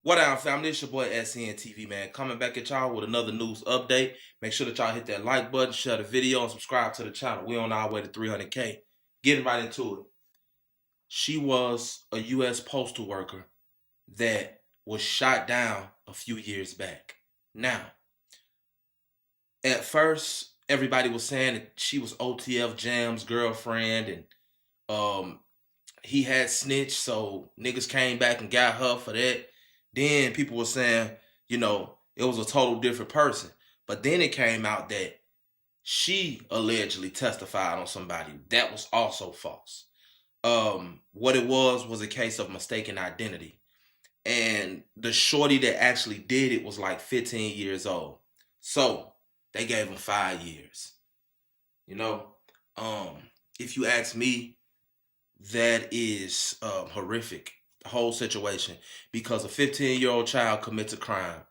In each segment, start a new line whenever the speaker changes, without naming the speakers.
What up, family? It's your boy SCN man. Coming back at y'all with another news update. Make sure that y'all hit that like button, share the video, and subscribe to the channel. We're on our way to 300K. Getting right into it. She was a U.S. postal worker that was shot down a few years back. Now, at first, everybody was saying that she was OTF Jam's girlfriend, and he had snitched, so niggas came back and got her for that. Then people were saying, it was a total different person. But then it came out that she allegedly testified on somebody. That was also false. What it was a case of mistaken identity. And the shorty that actually did it was like 15 years old. So they gave him 5 years. If you ask me, that is horrific, the whole situation, because a 15-year-old child commits a crime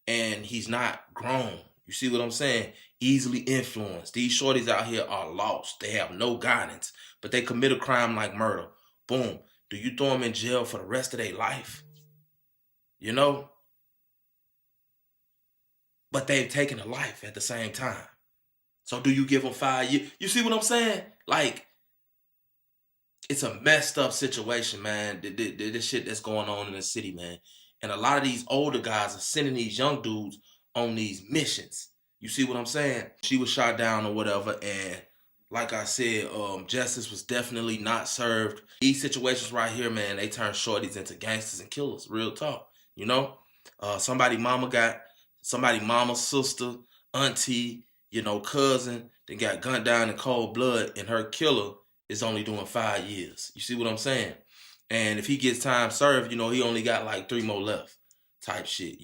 and he's not grown. You see what I'm saying? Easily influenced. These shorties out here are lost. They have no guidance, but they commit a crime like murder. Boom. Do you throw them in jail for the rest of their life? But they've taken a life at the same time. So do you give them 5 years? You see what I'm saying? Like, it's a messed up situation, man. This shit that's going on in the city, man. And a lot of these older guys are sending these young dudes on these missions. You see what I'm saying? She was shot down or whatever, and like I said, justice was definitely not served. These situations right here, man, they turn shorties into gangsters and killers. Real talk, somebody mama, sister, auntie, cousin, then got gunned down in cold blood, and her killer is only doing 5 years. You see what I'm saying? And if he gets time served, he only got like 3 more left type shit,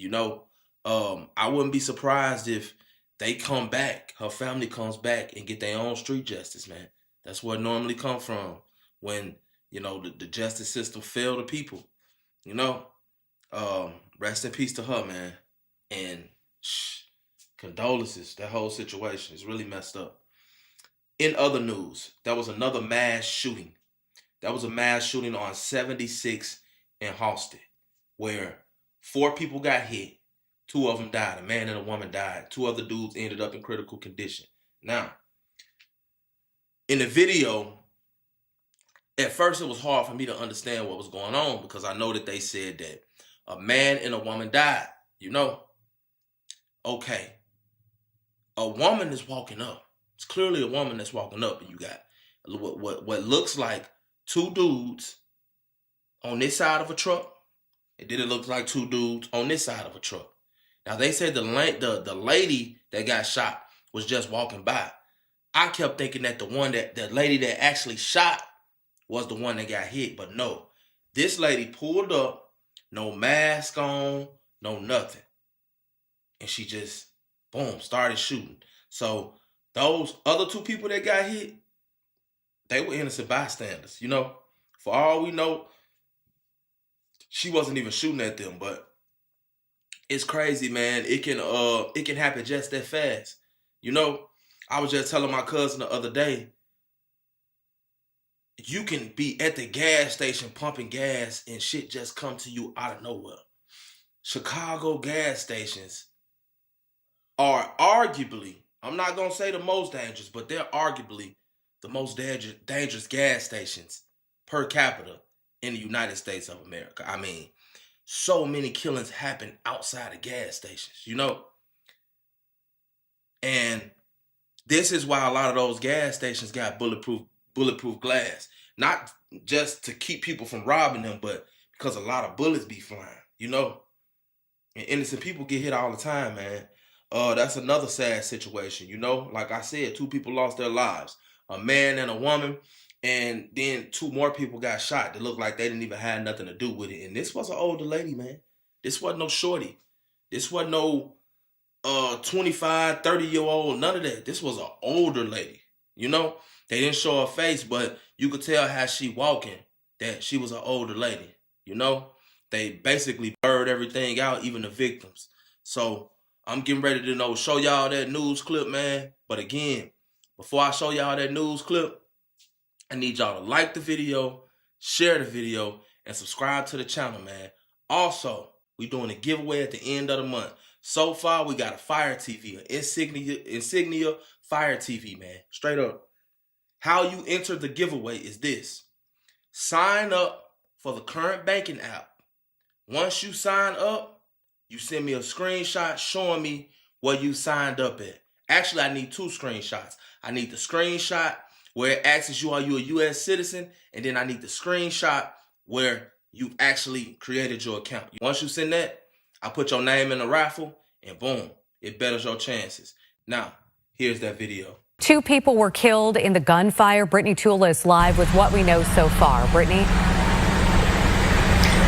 I wouldn't be surprised if they come back, her family comes back and get their own street justice, man. That's where it normally come from when, the justice system fail the people, Rest in peace to her, man. And condolences, that whole situation is really messed up. In other news, there was another mass shooting. That was a mass shooting on 76 in Halsted, where 4 people got hit. 2 of them died. A man and a woman died. 2 other dudes ended up in critical condition. Now, in the video, at first it was hard for me to understand what was going on because I know that they said that a man and a woman died. Okay, a woman is walking up. It's clearly a woman that's walking up, and you got what looks like 2 dudes on this side of a truck, and then it looks like 2 dudes on this side of a truck. Now they said the lady that got shot was just walking by. I kept thinking that the lady that actually shot was the one that got hit, but no. This lady pulled up, no mask on, no nothing, and she just boom started shooting. So those other 2 people that got hit, they were innocent bystanders. For all we know, she wasn't even shooting at them. But it's crazy, man. It can happen just that fast. I was just telling my cousin the other day, you can be at the gas station pumping gas and shit just come to you out of nowhere. Chicago gas stations are arguably, I'm not going to say the most dangerous, but they're arguably the most dangerous gas stations per capita in the United States of America. I mean, so many killings happen outside of gas stations, And this is why a lot of those gas stations got bulletproof glass. Not just to keep people from robbing them, but because a lot of bullets be flying, And innocent people get hit all the time, man. That's another sad situation, Like I said, 2 people lost their lives. A man and a woman, and then 2 more people got shot that looked like they didn't even have nothing to do with it. And this was an older lady, man. This wasn't no shorty. This wasn't no 25, 30-year-old, none of that. This was an older lady, They didn't show her face, but you could tell how she walking that she was an older lady, They basically blurred everything out, even the victims. So I'm getting ready to show y'all that news clip, man. But again, before I show y'all that news clip, I need y'all to like the video, share the video, and subscribe to the channel, man. Also, We doing a giveaway at the end of the month. So far, we got a Fire TV, an Insignia Fire TV, man. Straight up. How you enter the giveaway is this. Sign up for the current banking app. Once you sign up, you send me a screenshot showing me where you signed up at. Actually, I need 2 screenshots. I need the screenshot where it asks you, are you a U.S. citizen? And then I need the screenshot where you actually created your account. Once you send that, I put your name in the raffle, and boom, it betters your chances. Now, here's that video.
2 people were killed in the gunfire. Brittany Tula is live with what we know so far. Brittany?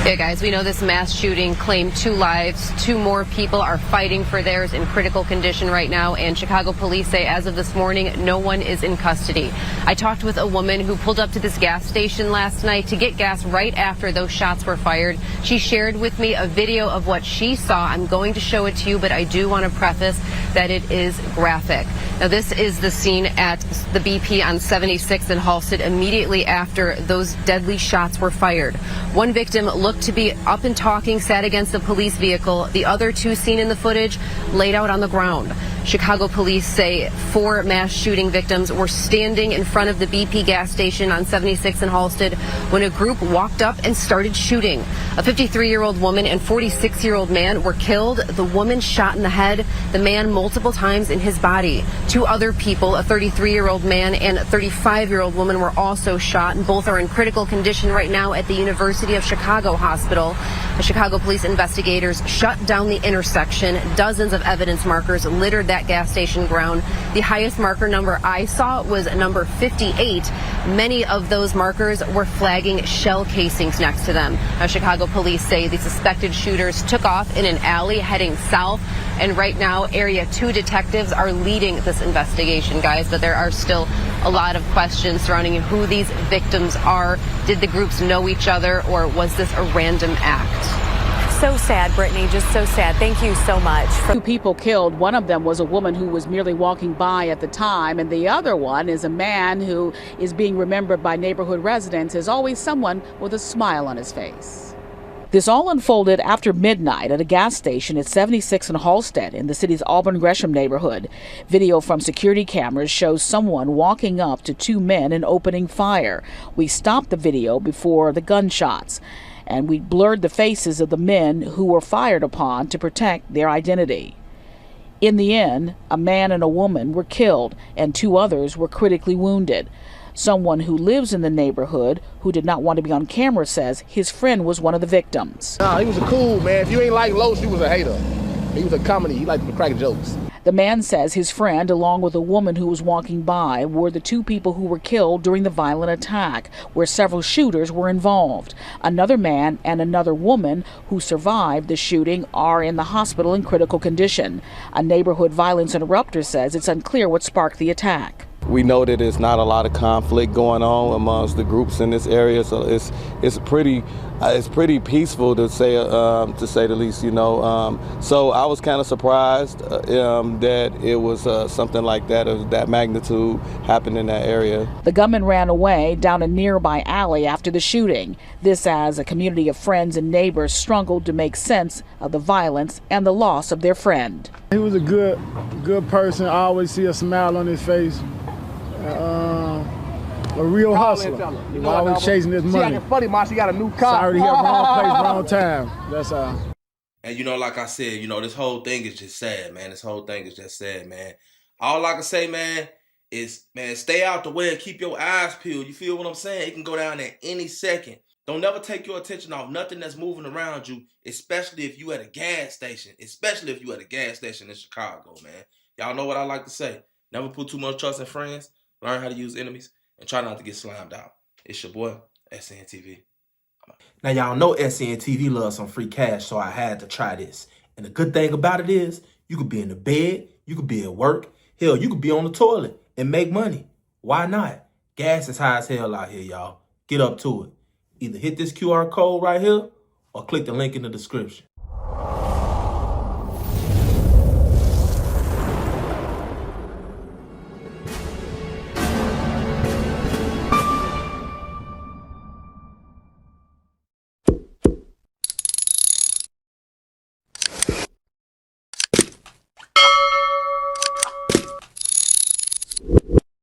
Yeah, guys, we know this mass shooting claimed 2 lives. 2 more people are fighting for theirs in critical condition right now. And Chicago police say as of this morning, no one is in custody. I talked with a woman who pulled up to this gas station last night to get gas right after those shots were fired. She shared with me a video of what she saw. I'm going to show it to you, but I do want to preface that it is graphic. Now, this is the scene at the BP on 76 in Halsted immediately after those deadly shots were fired. One victim looked to be up and talking, sat against a police vehicle. The other 2 seen in the footage laid out on the ground. Chicago police say 4 mass shooting victims were standing in front of the BP gas station on 76 in Halsted when a group walked up and started shooting. A 53-year-old woman and 46-year-old man were killed. The woman shot in the head, the man multiple times in his body. 2 other people, a 33-year-old man and a 35-year-old woman, were also shot, and both are in critical condition right now at the University of Chicago Hospital. The Chicago police investigators shut down the intersection. Dozens of evidence markers littered that gas station ground. The highest marker number I saw was number 58. Many of those markers were flagging shell casings next to them. Now, Chicago police say the suspected shooters took off in an alley heading south, and right now Area 2 detectives are leading this investigation, guys, but there are still a lot of questions surrounding who these victims are. Did the groups know each other, or was this a random act?
So sad, Brittany, just so sad. Thank you so much.
2 people killed. One of them was a woman who was merely walking by at the time, and the other one is a man who is being remembered by neighborhood residents as always someone with a smile on his face. This all unfolded after midnight at a gas station at 76 in Halsted in the city's Auburn Gresham neighborhood. Video from security cameras shows someone walking up to 2 men and opening fire. We stopped the video before the gunshots, and we blurred the faces of the men who were fired upon to protect their identity. In the end, a man and a woman were killed, and 2 others were critically wounded. Someone who lives in the neighborhood, who did not want to be on camera, says his friend was one of the victims.
Nah, he was a cool man. If you ain't like Lowe's, you was a hater. He was a comedy. He liked to crack jokes.
The man says his friend, along with a woman who was walking by, were the 2 people who were killed during the violent attack, where several shooters were involved. Another man and another woman who survived the shooting are in the hospital in critical condition. A neighborhood violence interrupter says it's unclear what sparked the attack.
We know that there's not a lot of conflict going on amongst the groups in this area, so it's pretty peaceful to say the least, you know. So I was kind of surprised that it was something like that of that magnitude happened in that area.
The gunman ran away down a nearby alley after the shooting. This as a community of friends and neighbors struggled to make sense of the violence and the loss of their friend.
He was a good person. I always see a smile on his face. A real hustler. He was always chasing his money.
Funny, Ma, she got a new car.
Sorry to hear wrong place, wrong time. That's all.
And, you know, like I said, you know, this whole thing is just sad, man. This whole thing is just sad, man. All I can say, man, is, man, stay out the way and keep your eyes peeled. You feel what I'm saying? It can go down at any second. Don't never take your attention off nothing that's moving around you, especially if you at a gas station. Especially if you at a gas station in Chicago, man. Y'all know what I like to say. Never put too much trust in friends. Learn how to use enemies, and try not to get slimed out. It's your boy, SNTV. Now, y'all know SNTV loves some free cash, so I had to try this. And the good thing about it is, you could be in the bed, you could be at work, hell, you could be on the toilet and make money. Why not? Gas is high as hell out here, y'all. Get up to it. Either hit this QR code right here, or click the link in the description.